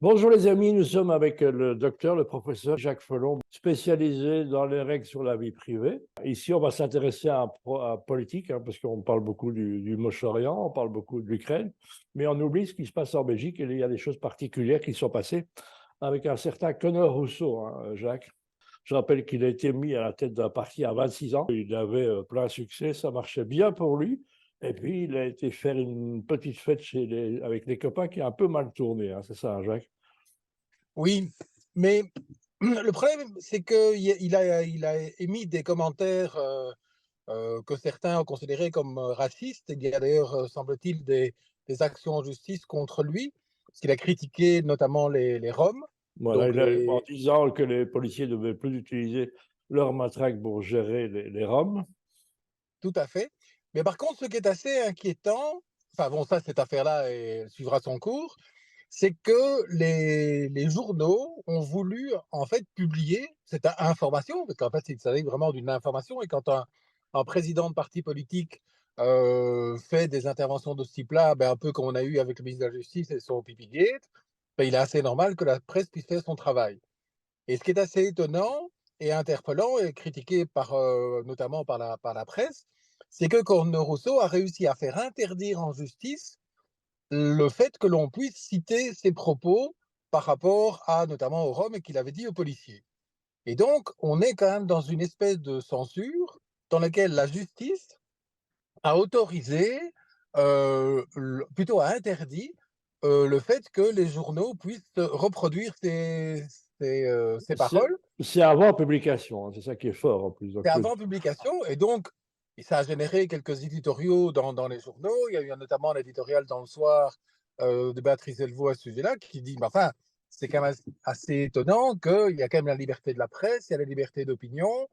Bonjour les amis, nous sommes avec le docteur, le professeur Jacques Folon, spécialisé dans les règles sur la vie privée. Ici, on va s'intéresser à politique, parce qu'on parle beaucoup du Moche-Orient, on parle beaucoup de l'Ukraine, mais on oublie ce qui se passe en Belgique et il y a des choses particulières qui sont passées avec un certain Conor Rousseau, Jacques. Je rappelle qu'il a été mis à la tête d'un parti à 26 ans. Il avait plein succès, ça marchait bien pour lui. Et puis, il a été faire une petite fête avec les copains qui a un peu mal tourné. C'est ça, Jacques? Oui, mais le problème, c'est qu'il a émis des commentaires que certains ont considérés comme racistes. Il y a d'ailleurs, semble-t-il, des actions en justice contre lui, parce qu'il a critiqué notamment les Roms. Voilà, Donc, en disant que les policiers ne devaient plus utiliser leur matraque pour gérer les Roms. tout à fait. Mais par contre, ce qui est assez inquiétant, enfin bon, ça, cette affaire-là suivra son cours, c'est que les journaux ont voulu en fait publier cette information, parce qu'en fait, il s'agit vraiment d'une information. Et quand un président de parti politique fait des interventions de ce type-là, ben, un peu comme on a eu avec le ministre de la Justice et son Pipigate, ben, il est assez normal que la presse puisse faire son travail. Et ce qui est assez étonnant et interpellant et critiqué notamment par la presse, c'est que Corne Rousseau a réussi à faire interdire en justice le fait que l'on puisse citer ses propos par rapport à notamment aux Roms et qu'il avait dit aux policiers. Et donc, on est quand même dans une espèce de censure dans laquelle la justice a autorisé, plutôt a interdit, le fait que les journaux puissent reproduire ces paroles. C'est avant publication, c'est ça qui est fort en plus. C'est Donc, avant publication, et donc ça a généré quelques éditoriaux dans les journaux. Il y a eu notamment un éditorial dans Le Soir de Béatrice Delvaux à ce sujet-là, qui dit, mais enfin, c'est quand même assez étonnant qu'il y a quand même la liberté de la presse, il y a la liberté d'opinion,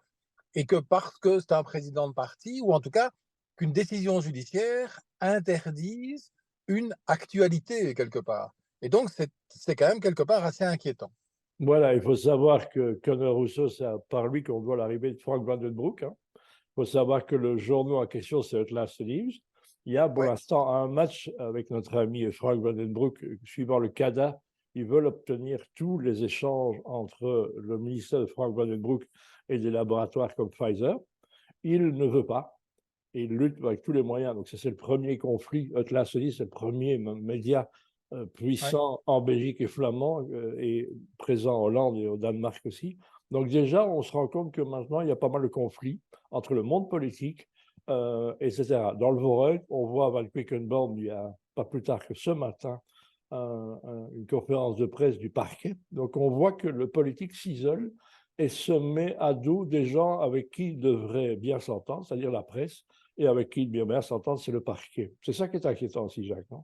et que parce que c'est un président de parti, ou en tout cas qu'une décision judiciaire interdise une actualité quelque part. Et donc c'est quand même quelque part assez inquiétant. voilà, il faut savoir que Conor Rousseau, c'est par lui qu'on doit l'arrivée de Frank Vandenbroek. Il faut savoir que le journal en question, c'est Atlas News. Il y a pour Ouais, l'instant un match avec notre ami Frank Vandenbroek, suivant le CADA. Ils veulent obtenir tous les échanges entre le ministère de Frank Vandenbroek et des laboratoires comme Pfizer. Il ne veut pas. Et il lutte avec tous les moyens. Donc, c'est le premier conflit. Atlas se dit, c'est le premier média ouais. puissant en Belgique et flamand et présent en Hollande et au Danemark aussi. Donc, déjà, on se rend compte que maintenant, il y a pas mal de conflits entre le monde politique, etc. Dans le Voreux, on voit à Van Quickenborn, il y a pas plus tard que ce matin, une conférence de presse du parquet. Donc, on voit que le politique s'isole et se met à dos des gens avec qui il devrait bien s'entendre, c'est-à-dire la presse, et avec qui il devrait bien s'entendre, c'est le parquet. C'est ça qui est inquiétant aussi, Jacques, non?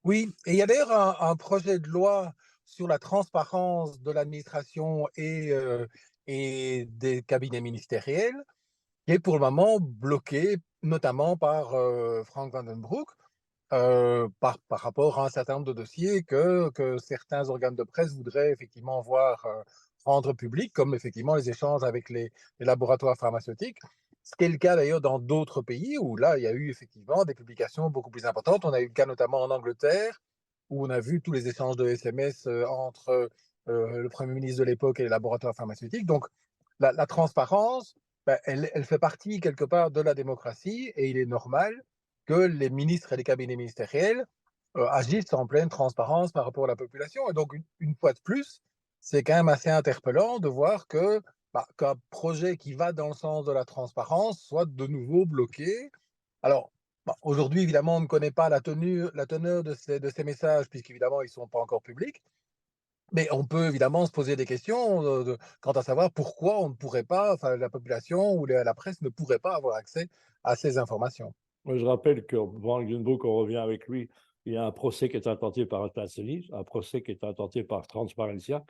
Oui, et il y a d'ailleurs un projet de loi sur la transparence de l'administration et des cabinets ministériels qui est pour le moment bloqué, notamment par Frank Vandenbroek, par rapport à un certain nombre de dossiers que certains organes de presse voudraient effectivement voir rendre publics, comme effectivement les échanges avec les laboratoires pharmaceutiques. Ce qui est le cas d'ailleurs dans d'autres pays où là, il y a eu effectivement des publications beaucoup plus importantes. On a eu le cas notamment en Angleterre, où on a vu tous les échanges de SMS entre le Premier ministre de l'époque et les laboratoires pharmaceutiques. Donc, la transparence, ben, elle fait partie quelque part de la démocratie, et il est normal que les ministres et les cabinets ministériels agissent en pleine transparence par rapport à la population. Et donc, une fois de plus, c'est quand même assez interpellant de voir que qu'un projet qui va dans le sens de la transparence soit de nouveau bloqué. Alors, aujourd'hui, évidemment, on ne connaît pas la teneur de ces messages, puisqu'évidemment, ils ne sont pas encore publics. Mais on peut évidemment se poser des questions quant à savoir pourquoi on ne pourrait pas, enfin, la population ou la presse ne pourrait pas avoir accès à ces informations. Moi, je rappelle que Van Gunbroek, on revient avec lui, il y a un procès qui est intenté par Atlas, un procès qui est intenté par Transparencia,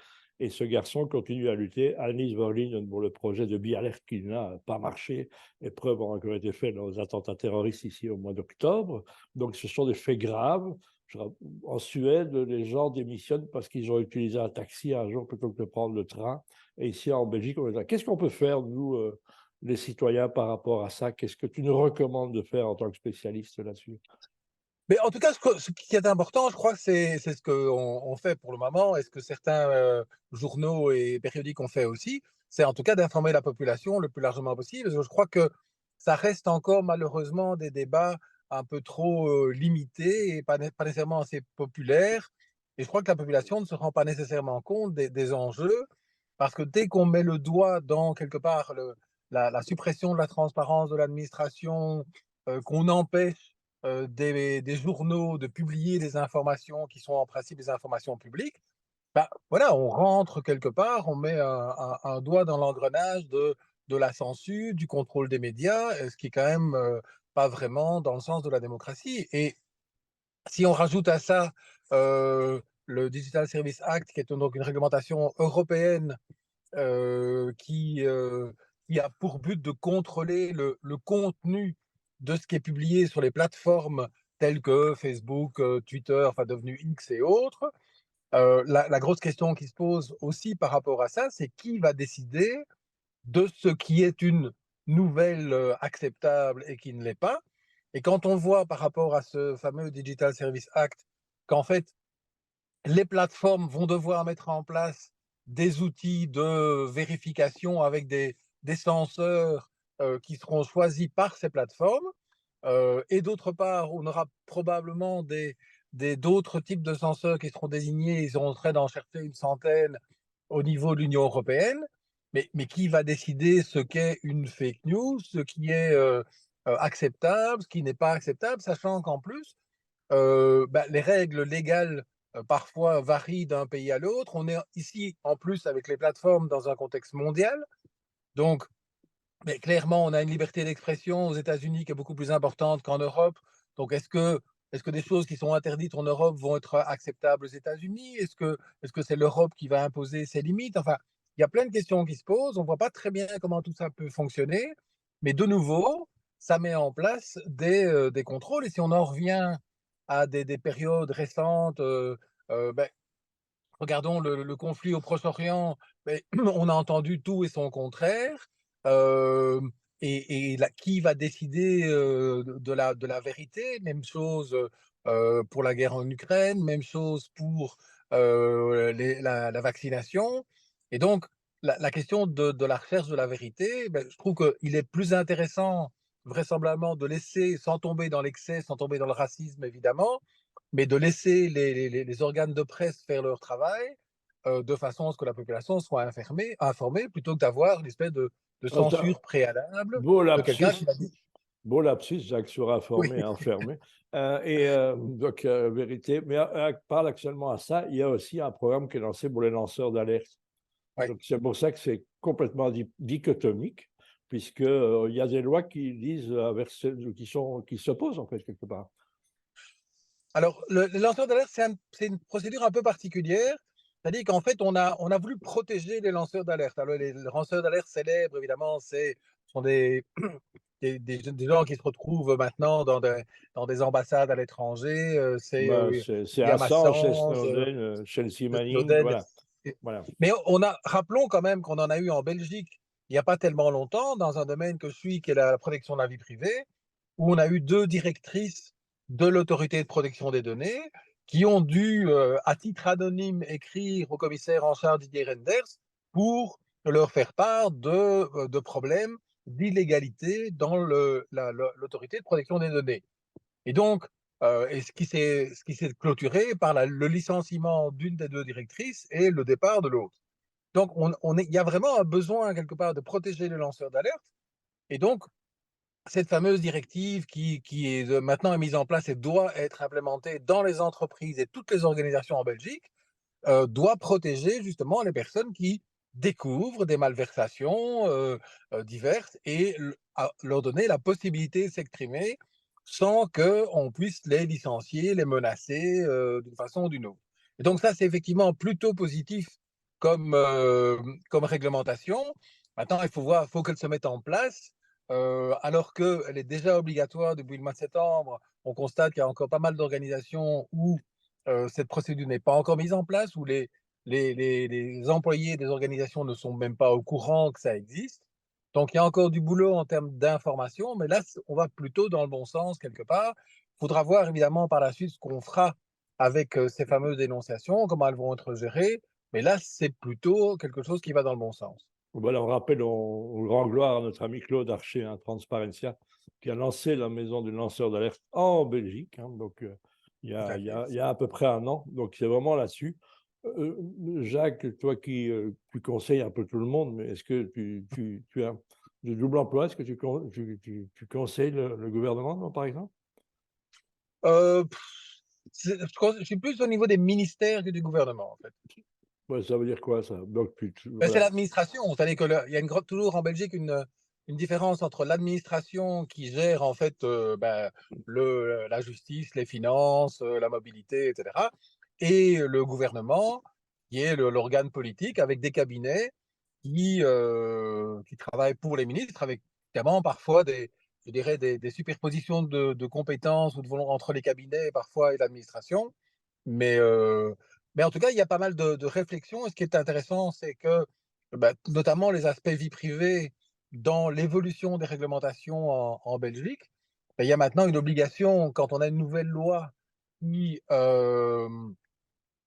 et ce garçon continue à lutter. Alice Berlin pour le projet de Bialert qui n'a pas marché. Les preuves ont encore été faites dans les attentats terroristes ici au mois d'octobre. Donc, ce sont des faits graves. En Suède, les gens démissionnent parce qu'ils ont utilisé un taxi un jour plutôt que de prendre le train. Et ici, en Belgique, on est là. Qu'est-ce qu'on peut faire, nous, les citoyens, par rapport à ça? Qu'est-ce que tu nous recommandes de faire en tant que spécialiste là-dessus? Mais en tout cas, ce qui est important, je crois que c'est ce qu'on fait pour le moment et ce que certains journaux et périodiques ont fait aussi, c'est en tout cas d'informer la population le plus largement possible. Parce que je crois que ça reste encore malheureusement des débats un peu trop limités et pas nécessairement assez populaires. Et je crois que la population ne se rend pas nécessairement compte des enjeux, parce que dès qu'on met le doigt dans quelque part la suppression de la transparence de l'administration, qu'on empêche des journaux de publier des informations qui sont en principe des informations publiques, bah, voilà, on rentre quelque part, on met un doigt dans l'engrenage de la censure, du contrôle des médias, ce qui est quand même pas vraiment dans le sens de la démocratie. Et si on rajoute à ça le Digital Service Act, qui est donc une réglementation européenne qui a pour but de contrôler le contenu de ce qui est publié sur les plateformes telles que Facebook, Twitter, enfin devenu X et autres. La grosse question qui se pose aussi par rapport à ça, c'est qui va décider de ce qui est une nouvelle acceptable et qui ne l'est pas. Et quand on voit par rapport à ce fameux Digital Service Act qu'en fait, les plateformes vont devoir mettre en place des outils de vérification avec des censeurs qui seront choisis par ces plateformes. Et d'autre part, on aura probablement d'autres types de censeurs qui seront désignés. Ils sont en train d'en chercher une centaine au niveau de l'Union européenne. Mais qui va décider ce qu'est une fake news, ce qui est acceptable, ce qui n'est pas acceptable, sachant qu'en plus, bah, les règles légales parfois varient d'un pays à l'autre. On est ici en plus avec les plateformes dans un contexte mondial. Donc, mais clairement, on a une liberté d'expression aux États-Unis qui est beaucoup plus importante qu'en Europe. Donc, est-ce que des choses qui sont interdites en Europe vont être acceptables aux États-Unis? Est-ce que c'est l'Europe qui va imposer ses limites? Enfin, il y a plein de questions qui se posent. On ne voit pas très bien comment tout ça peut fonctionner. Mais de nouveau, ça met en place des contrôles. Et si on en revient à des périodes récentes, ben, regardons le conflit au Proche-Orient, mais on a entendu tout et son contraire. Euh, qui va décider de la vérité? Même chose pour la guerre en Ukraine, même chose pour la vaccination. Et donc, la question de la recherche de la vérité, ben, je trouve qu'il est plus intéressant, vraisemblablement, de laisser, sans tomber dans l'excès, sans tomber dans le racisme, évidemment, mais de laisser les organes de presse faire leur travail de façon à ce que la population soit informée plutôt que d'avoir une espèce de censure préalable Beau de quelqu'un lapsus, qui va dire beau lapsus, Jacques sera oui, formé, enfermé. Donc, vérité. Mais parle actuellement à ça, il y a aussi un programme qui est lancé pour les lanceurs d'alerte. oui. Donc, c'est pour ça que c'est complètement dichotomique, puisqu'il il y a des lois qui disent, qui s'opposent, en fait, quelque part. Alors, le lanceur d'alerte, c'est une procédure un peu particulière. C'est-à-dire qu'en fait, on a voulu protéger les lanceurs d'alerte. Alors, les lanceurs d'alerte célèbres, évidemment, sont des gens qui se retrouvent maintenant dans des ambassades à l'étranger. Ben, c'est William Assange, chez Assange, Snowden, Chelsea Manning, Snowden. voilà. Voilà. Mais rappelons quand même qu'on en a eu en Belgique il n'y a pas tellement longtemps, dans un domaine que je suis, qui est la protection de la vie privée, où on a eu deux directrices de l'autorité de protection des données qui ont dû, à titre anonyme, écrire au commissaire en charge Didier Reynders pour leur faire part de problèmes d'illégalité dans l'autorité de protection des données. Et donc, et ce qui s'est clôturé par le licenciement d'une des deux directrices et le départ de l'autre. Donc, il y a vraiment un besoin quelque part de protéger les lanceurs d'alerte. Et donc, cette fameuse directive qui est maintenant mise en place et doit être implémentée dans les entreprises et toutes les organisations en Belgique, doit protéger justement les personnes qui découvrent des malversations diverses et leur donner la possibilité de s'exprimer sans qu'on puisse les licencier, les menacer d'une façon ou d'une autre. Et donc ça, c'est effectivement plutôt positif comme réglementation. Maintenant, il faut qu'elle se mette en place. Alors qu'elle est déjà obligatoire depuis le mois de septembre, on constate qu'il y a encore pas mal d'organisations où cette procédure n'est pas encore mise en place, où les employés des organisations ne sont même pas au courant que ça existe. Donc, il y a encore du boulot en termes d'information, mais là, on va plutôt dans le bon sens quelque part. Faudra voir évidemment par la suite ce qu'on fera avec ces fameuses dénonciations, comment elles vont être gérées. Mais là, c'est plutôt quelque chose qui va dans le bon sens. Voilà, on rappelle au grand gloire à notre ami Claude Archer, hein, Transparencia, qui a lancé la maison du lanceur d'alerte en Belgique, hein, donc Tout à fait. il y a à peu près un an. Donc c'est vraiment là-dessus. Jacques, toi qui conseilles un peu tout le monde, mais est-ce que tu as du double emploi? Est-ce que tu conseilles le gouvernement, non, par exemple? Euh, je suis plus au niveau des ministères que du gouvernement, en fait. Ouais, ça veut dire quoi, ça? Donc, Ben, c'est voilà. l'administration. C'est-à-dire que il y a toujours en Belgique une différence entre l'administration qui gère en fait ben, la justice, les finances, la mobilité, etc. Et le gouvernement, qui est l'organe politique avec des cabinets qui travaillent pour les ministres, avec évidemment parfois je dirais des superpositions de compétences ou entre les cabinets parfois et l'administration. Mais, euh, mais en tout cas, il y a pas mal de réflexions. Et ce qui est intéressant, c'est que bah, notamment les aspects vie privée dans l'évolution des réglementations en Belgique, bah, il y a maintenant une obligation quand on a une nouvelle loi qui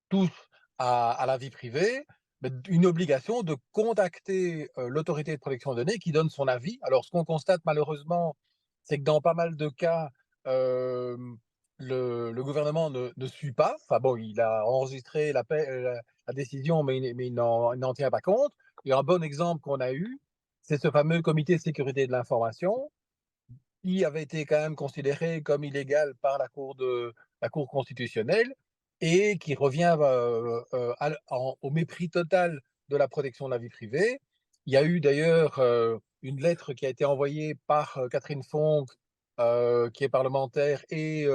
touche à la vie privée, bah, une obligation de contacter l'autorité de protection des données qui donne son avis. Alors, ce qu'on constate malheureusement, c'est que dans pas mal de cas, euh, le gouvernement ne suit pas. Enfin bon, il a enregistré la décision, mais il n'en tient pas compte. Et un bon exemple qu'on a eu, c'est ce fameux comité de sécurité de l'information qui avait été quand même considéré comme illégal par la Cour constitutionnelle et qui revient au mépris total de la protection de la vie privée. Il y a eu d'ailleurs une lettre qui a été envoyée par Catherine Fonck, qui est parlementaire, et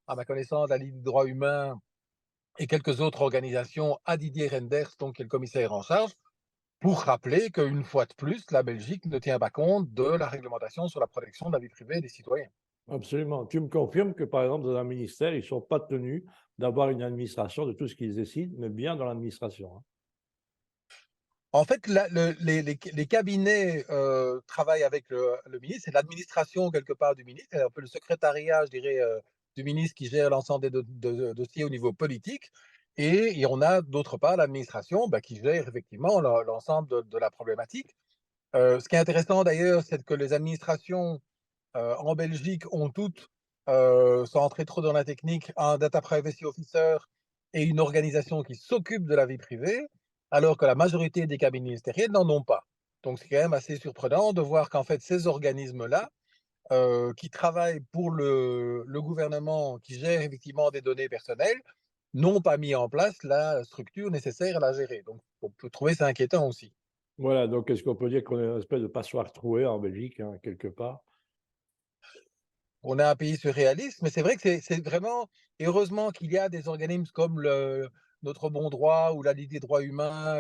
à ma connaissance, la Ligue des droits humains et quelques autres organisations à Didier Reynders, donc qui est le commissaire en charge, pour rappeler qu'une fois de plus, la Belgique ne tient pas compte de la réglementation sur la protection de la vie privée des citoyens. Absolument. Tu me confirmes que, par exemple, dans un ministère, ils ne sont pas tenus d'avoir une administration de tout ce qu'ils décident, mais bien dans l'administration, hein. En fait, les cabinets travaillent avec le ministre, c'est l'administration quelque part du ministre, c'est un peu le secrétariat, je dirais, du ministre qui gère l'ensemble des dossiers au niveau politique. Et on a d'autre part l'administration bah, qui gère effectivement l'ensemble de la problématique. Ce qui est intéressant d'ailleurs, c'est que les administrations en Belgique ont toutes, sans entrer trop dans la technique, un data privacy officer et une organisation qui s'occupe de la vie privée, alors que la majorité des cabinets ministériels n'en ont pas. Donc c'est quand même assez surprenant de voir qu'en fait ces organismes-là, qui travaillent pour le gouvernement, qui gèrent effectivement des données personnelles, n'ont pas mis en place la structure nécessaire à la gérer. Donc on peut trouver ça inquiétant aussi. Voilà, donc est-ce qu'on peut dire qu'on est une espèce de passoire trouée en Belgique, hein, quelque part? On est un pays surréaliste, mais c'est vrai que c'est vraiment, et heureusement qu'il y a des organismes comme Notre Bon Droit ou la Ligue des droits humains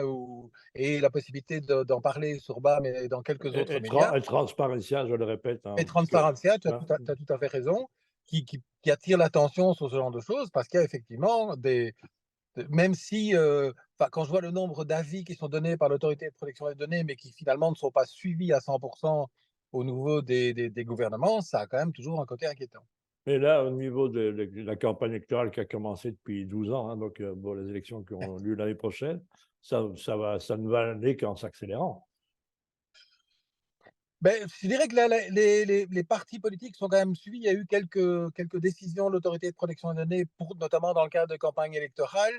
et la possibilité d'en parler sur BAM et dans quelques autres médias. Et Transparencia, je le répète, Et hein, parce que, Transparencia, tu as hein, t'as tout à fait raison, qui attire l'attention sur ce genre de choses parce qu'il y a effectivement même si, enfin, quand je vois le nombre d'avis qui sont donnés par l'autorité de protection des données, mais qui finalement ne sont pas suivis à 100% au niveau des gouvernements, ça a quand même toujours un côté inquiétant. et là, au niveau de la campagne électorale qui a commencé depuis 12 ans, hein, donc bon, les élections qui auront lieu l'année prochaine, ça ne va aller qu'en s'accélérant. Ben, je dirais que là, les partis politiques sont quand même suivis. Il y a eu quelques décisions de l'autorité de protection des données, notamment dans le cadre de campagne électorale,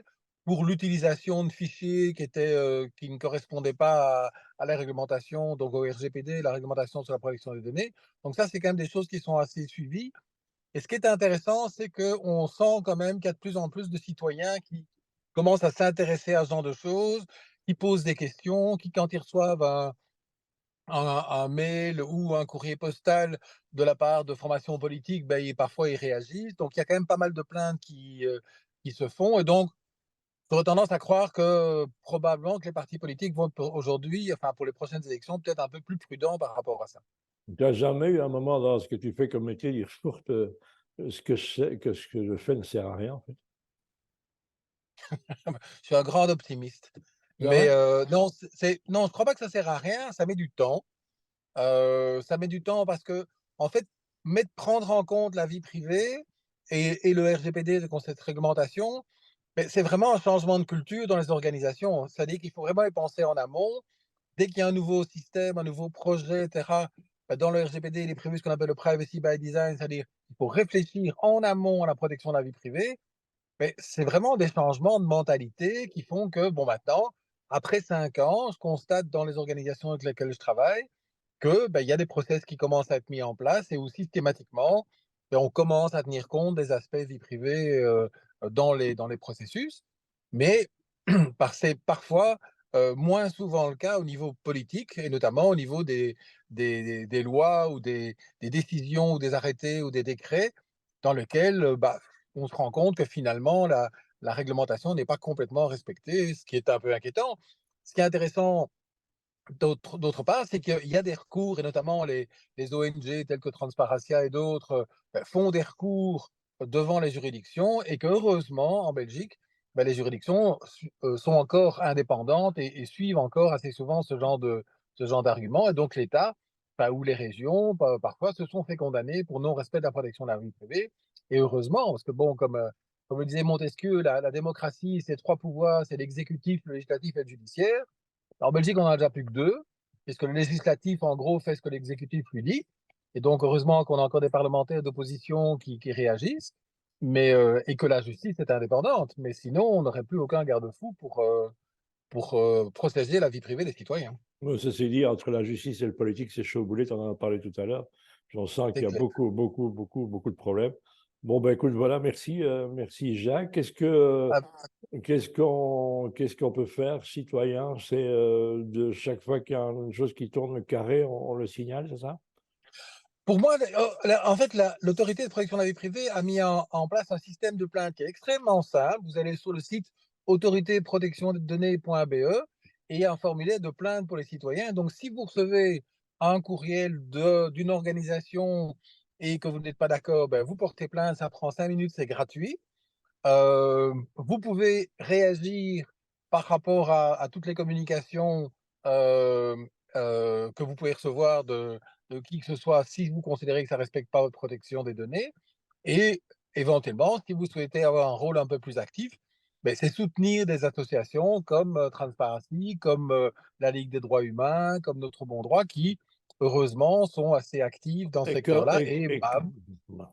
pour l'utilisation de fichiers qui ne correspondaient pas à la réglementation, donc au RGPD, la réglementation sur la protection des données. Donc ça, c'est quand même des choses qui sont assez suivies. Et ce qui est intéressant, c'est qu'on sent quand même qu'il y a de plus en plus de citoyens qui commencent à s'intéresser à ce genre de choses, qui posent des questions, qui, quand ils reçoivent un mail ou un courrier postal de la part de formations politiques, ben, parfois ils réagissent. Donc il y a quand même pas mal de plaintes qui se font. Et donc, j'aurais tendance à croire que probablement que les partis politiques vont aujourd'hui, enfin pour les prochaines élections, peut-être un peu plus prudents par rapport à ça. Tu n'as jamais eu un moment dans ce que tu fais comme métier dire, ce que ce que je fais ne sert à rien, en fait. Je suis un grand optimiste. C'est Mais vrai? non, non, je ne crois pas que ça sert à rien, ça met du temps. Ça met du temps parce que, en fait, prendre en compte la vie privée, et le RGPD, donc cette réglementation, beh, c'est vraiment un changement de culture dans les organisations. C'est-à-dire qu'il faut vraiment y penser en amont. Dès qu'il y a un nouveau système, un nouveau projet, et cetera, bah, dans le RGPD, il est prévu ce qu'on appelle le privacy by design, c'est-à-dire qu'il faut réfléchir en amont à la protection de la vie privée. Mais c'est vraiment des changements de mentalité qui font que, bon, maintenant, après 5 ans, je constate dans les organisations avec lesquelles je travaille que, bah, il y a des process qui commencent à être mis en place et où systématiquement, beh, on commence à tenir compte des aspects vie privée, dans les processus. Mais c'est parfois, moins souvent le cas au niveau politique et notamment au niveau des lois ou des décisions ou des arrêtés ou des décrets dans lesquels, bah, on se rend compte que finalement la réglementation n'est pas complètement respectée, ce qui est un peu inquiétant. Ce qui est intéressant d'autre part, c'est qu'il y a des recours et notamment les ONG telles que Transparency et d'autres, bah, font des recours devant les juridictions et qu'heureusement en Belgique, bah, les juridictions sont encore indépendantes et suivent encore assez souvent ce genre d'arguments et donc l'État, bah, ou les régions parfois se sont fait condamner pour non-respect de la protection de la vie privée et heureusement parce que bon comme le disait Montesquieu, la démocratie c'est 3 pouvoirs, c'est l'exécutif, le législatif et le judiciaire. En Belgique, on en a déjà plus que 2, puisque le législatif, en gros, fait ce que l'exécutif lui dit. Et donc, heureusement qu'on a encore des parlementaires d'opposition qui réagissent, et que la justice est indépendante. Mais sinon, on n'aurait plus aucun garde-fou pour protéger la vie privée des citoyens. Ceci dit, entre la justice et le politique, c'est chaud au boulet, tu en as parlé tout à l'heure. J'en sens qu'il C'est y a clair. beaucoup, beaucoup, beaucoup, beaucoup de problèmes. Bon, ben écoute, voilà, merci, merci Jacques. Qu'est-ce qu'on peut faire, citoyen? C'est de chaque fois qu'il y a une chose qui tourne le carré, on le signale, c'est ça? Pour moi, en fait, l'autorité de protection de la vie privée a mis en place un système de plainte qui est extrêmement simple. Vous allez sur le site autoritéprotectiondesdonnées.be et il y a un formulaire de plainte pour les citoyens. Donc, si vous recevez un courriel d'une organisation et que vous n'êtes pas d'accord, ben, vous portez plainte, ça prend 5 minutes, c'est gratuit. Vous pouvez réagir par rapport à toutes les communications, hem, que vous pouvez recevoir de qui que ce soit, si vous considérez que ça ne respecte pas votre protection des données et éventuellement, si vous souhaitez avoir un rôle un peu plus actif, beh, c'est soutenir des associations comme, Transparency, comme, la Ligue des droits humains, comme Notre Bon Droit qui, heureusement, sont assez actifs dans ce Et que, secteur-là et, et et que- bah,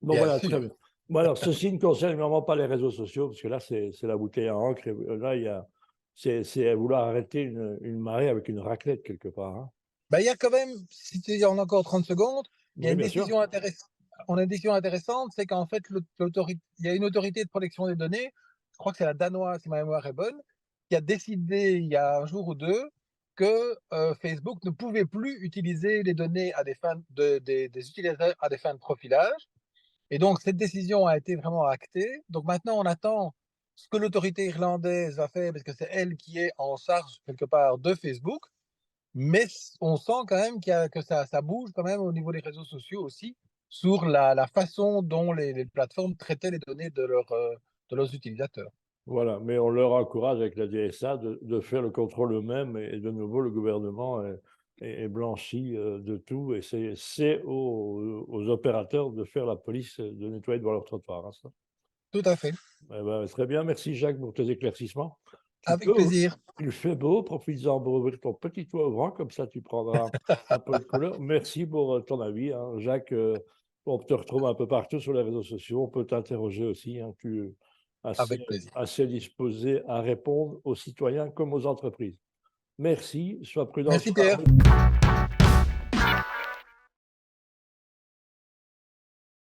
Bon, bien voilà, sûr, très bien. Bon, alors, ceci ne concerne vraiment pas les réseaux sociaux, parce que là, c'est la bouteille à encre. Et là, c'est vouloir arrêter une marée avec une raclette quelque part, hein. bah, il y a quand même, si tu en as encore 30 secondes, il y a Oui, une bien sûr. décision intéressante. On a une décision intéressante, c'est qu'en fait, il y a une autorité de protection des données, je crois que c'est la danoise, si ma mémoire est bonne, qui a décidé il y a un jour ou deux que Facebook ne pouvait plus utiliser les données à des fins des utilisateurs à des fins de profilage. Et donc, cette décision a été vraiment actée. Donc maintenant, on attend ce que l'autorité irlandaise va faire, parce que c'est elle qui est en charge quelque part de Facebook. Mais on sent quand même que ça bouge quand même au niveau des réseaux sociaux aussi, sur la façon dont les plateformes traitaient les données de leurs utilisateurs. Voilà, mais on leur encourage avec la DSA de faire le contrôle eux-mêmes et de nouveau, le gouvernement est blanchi de tout et c'est aux opérateurs de faire la police, de nettoyer devant leur trottoir, hein, ça. Tout à fait, Eh ben, très bien, merci Jacques pour tes éclaircissements. Tu avec peux, plaisir. il fait beau, profites-en pour ouvrir ton petit toit ouvrant, comme ça tu prendras un peu de couleur. Merci pour ton avis, hein. Jacques, on te retrouve un peu partout sur les réseaux sociaux, on peut t'interroger aussi, hein. Tu es Avec plaisir. assez disposé à répondre aux citoyens comme aux entreprises. Merci, sois prudent Merci sur la Pierre. route.